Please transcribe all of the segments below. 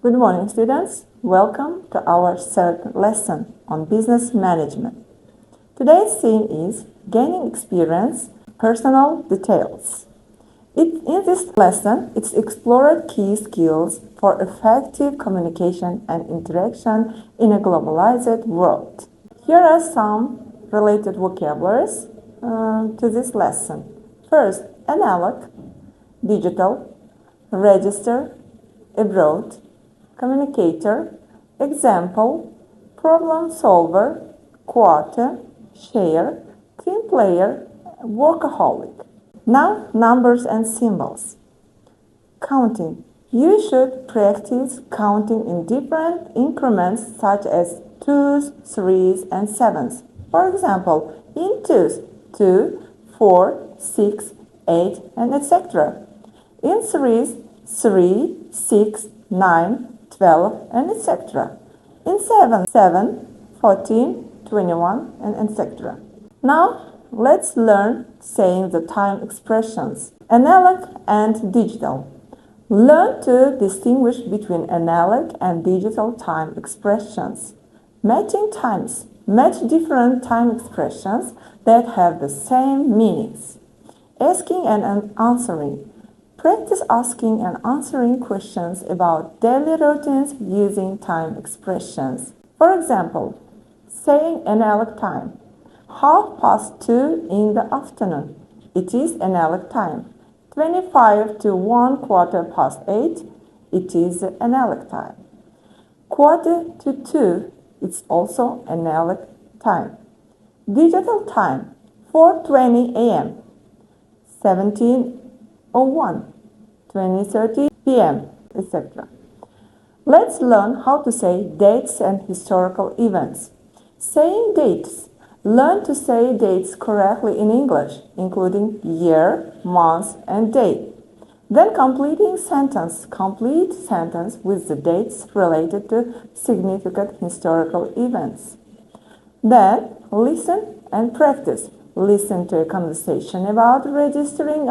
Good morning, students. Welcome to our third lesson on business management. Today's theme is gaining experience, personal details. In this lesson, it's explored key skills for effective communication and interaction in a globalized world. Here are some related vocabularies to this lesson. First, analog, digital, register, abroad, communicator, example, problem solver, quarter, share, team player, workaholic. Now, numbers and symbols. Counting. You should practice counting in different increments such as 2s, 3s, and 7s. For example, in 2s, 2, 4, 6, 8, and etc. In 3s, 3, 6, 9, 12, and etc. In 7, 14, 21, and etc. Now, let's learn saying the time expressions. Analog and digital. Learn to distinguish between analog and digital time expressions. Matching times. Match different time expressions that have the same meanings. Asking and answering. Practice asking and answering questions about daily routines using time expressions. For example, saying analog time. 2:30 in the afternoon. It is analog time. 25 to 8:15. It is analog time. 1:45. It's also analog time. Digital time. 4:20 a.m. 17:01. 20:30 p.m., etc. Let's learn how to say dates and historical events. Saying dates. Learn to say dates correctly in English, including year, month, and day. Then completing sentence. Complete sentence with the dates related to significant historical events. Then listen and practice. Listen to a conversation about registering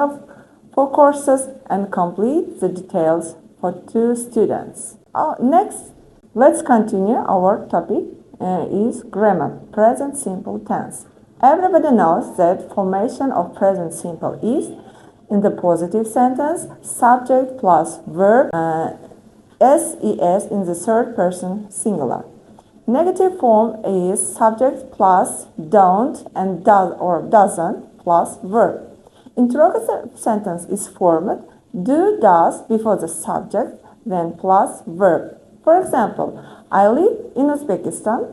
for courses and complete the details for 2 students. Next, let's continue. Our topic is grammar, present simple tense. Everybody knows that formation of present simple is in the positive sentence, subject plus verb, ses in the third person singular. Negative form is subject plus don't and does or doesn't plus verb. Interrogative sentence is formed do, does before the subject, then plus verb. For example, I live in Uzbekistan.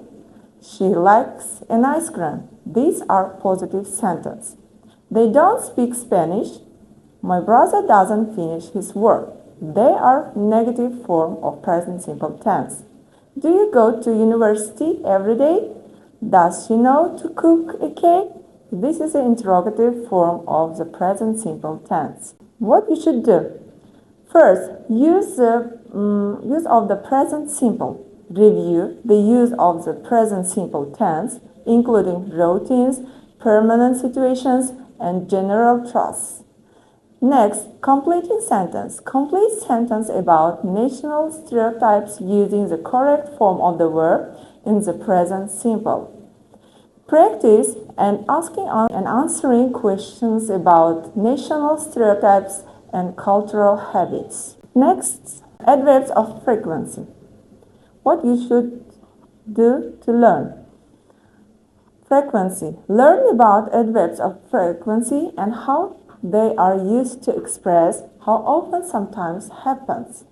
She likes an ice cream. These are positive sentences. They don't speak Spanish. My brother doesn't finish his work. They are negative form of present simple tense. Do you go to university every day? Does she know to cook a cake? This is the interrogative form of the present simple tense. What you should do? First, use of the present simple. Review the use of the present simple tense, including routines, permanent situations, and general truths. Next, completing sentence. Complete sentence about national stereotypes using the correct form of the verb in the present simple. Practice and asking and answering questions about national stereotypes and cultural habits. Next, adverbs of frequency. What you should do to learn. Frequency. Learn about adverbs of frequency and how they are used to express how often sometimes happens.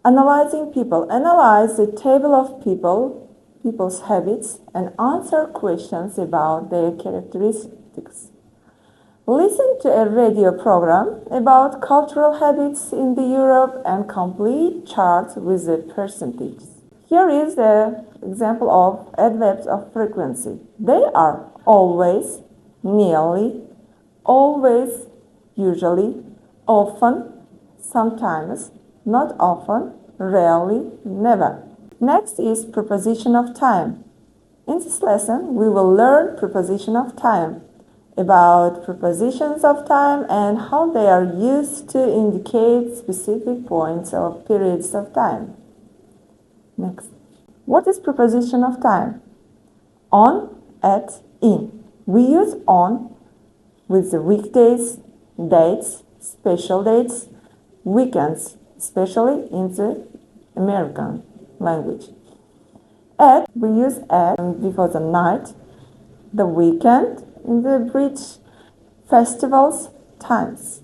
Analyzing people. Analyze the table of people's habits, and answer questions about their characteristics. Listen to a radio program about cultural habits in the Europe and complete charts with the percentages. Here is the example of adverbs of frequency. They are always, nearly, always, usually, often, sometimes, not often, rarely, never. Next is preposition of time. In this lesson, we will learn preposition of time. about prepositions of time and how they are used to indicate specific points or periods of time. Next. What is preposition of time? On, at, in. We use on with the weekdays, dates, special dates, weekends, especially in the American language. At, we use at before the night, the weekend, in the British festivals, times.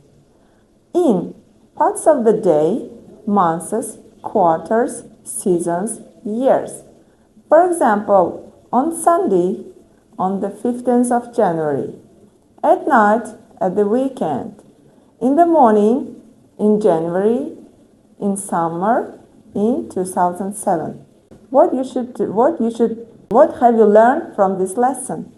In, parts of the day, months, quarters, seasons, years. For example, on Sunday, on the 15th of January. At night, at the weekend. In the morning, in January. In summer, in 2007. What have you learned from this lesson?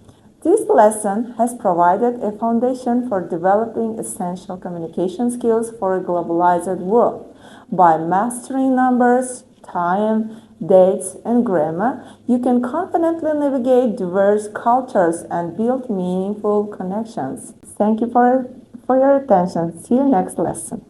This lesson has provided a foundation for developing essential communication skills for a globalized world. By mastering numbers, time, dates, and grammar, you can confidently navigate diverse cultures and build meaningful connections. Thank you for your attention. See you next lesson.